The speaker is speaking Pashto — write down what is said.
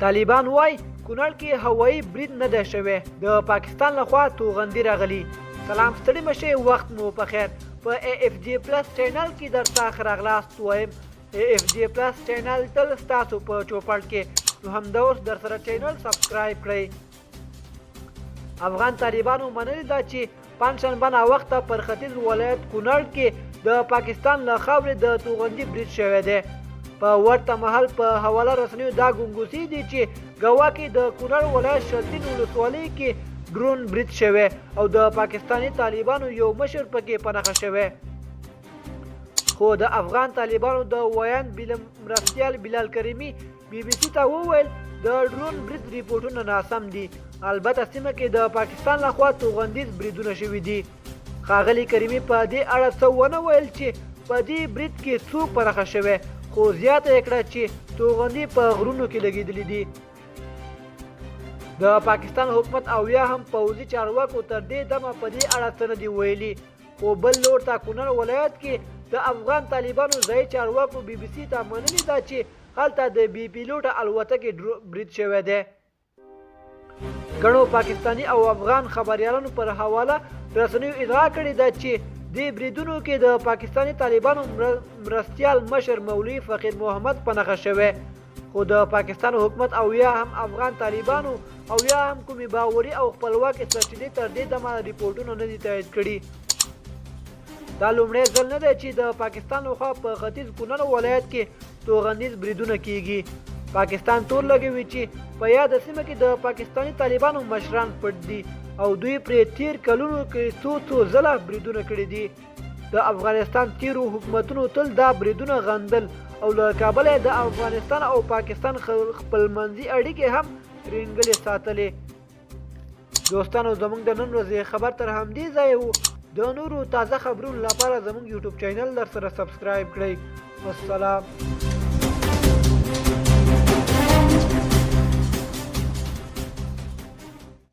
طالبان وای کونړ کې هوایي برید نه دی شوی، د پاکستان لخوا توغندي راغلي. سلام ستړي مشئ، وخت مو په خیر. په AFG پلس چینل کې درته ښه راغلاست وایم. AFG پلس چینل تل ستاسو په چوپړ کې، نو همدا اوس درسره چینل سبسکرایب کړئ. افغان طالبانو منلي ده چې پنجشنبه ناوخته پر ختیځ ولایت کونړ کې د پاکستان له خاورې د توغندي برید شوی دی. په ورته مهال په حواله رسنیو دا ګونګوسي دي چې ګواکې د کونړ ولایت شلتین ولسوالۍ کې ډرون برید شوی او د پاکستاني طالبانو یو مشر پکې په نښه شوی. خو د افغان طالبانو د ویاند مرستیال بلال کریمي BBC ته وویل د ډرون برید ریپورټونه ناسم دي. البته سیمه کې د پاکستان لخوا توغندیز بریدونه شوي دي. ښاغلي کریمي په دې اړه څه ونه ویل چې په دې برید کې څوک په نښه شوی، خو زیاته یې کړه چې توغندي په غرونو کې لګېدلي دي. د پاکستان حکومت او یا هم پوځي چارواکو تر دې دمه په دې اړه څه نه دي ویلي. خو بل لور ته کونړ ولایت کې د افغان طالبانو ځایي چارواکو BBC ته منلي ده چې هلته د بې پیلوټه الوتکې برید شوی دی. ګڼو پاکستاني او افغان خبریالانو پر حواله رسنیو ادعا کړې ده چې دې بریدونو کې د پاکستاني طالبانو مرستیال مشر مولوي فقیر محمد په نښه شوی. خو د پاکستان حکومت او یا هم افغان طالبانو او یا هم کومې باوري او خپلواکې سرچینې تر دې دمه ریپورټونه نه دي تایید کړي. دا لومړی ځل نه دی چې د پاکستان لخوا په ختیځ کونړ ولایت کې توغندیز بریدونه کیږي. پاکستان تور لګوي چې په یاده سیمه کې د پاکستاني طالبانو مشران پټ دي او دوی پرې تیر کلونو کې څو ځله بریدونه کړي دي. د افغانستان تیرو حکومتونو تل دا بریدونه غندل او له کابله د افغانستان او پاکستان خپلمنځي اړیکې هم ترینګلې ساتلې. دوستانو زموږ د نن ورځې خبر تر همدې ځایه و. د نورو تازه خبرونو لپاره زموږ یوټیوب چینل در سره سبسکرایب کړئ. والسلام.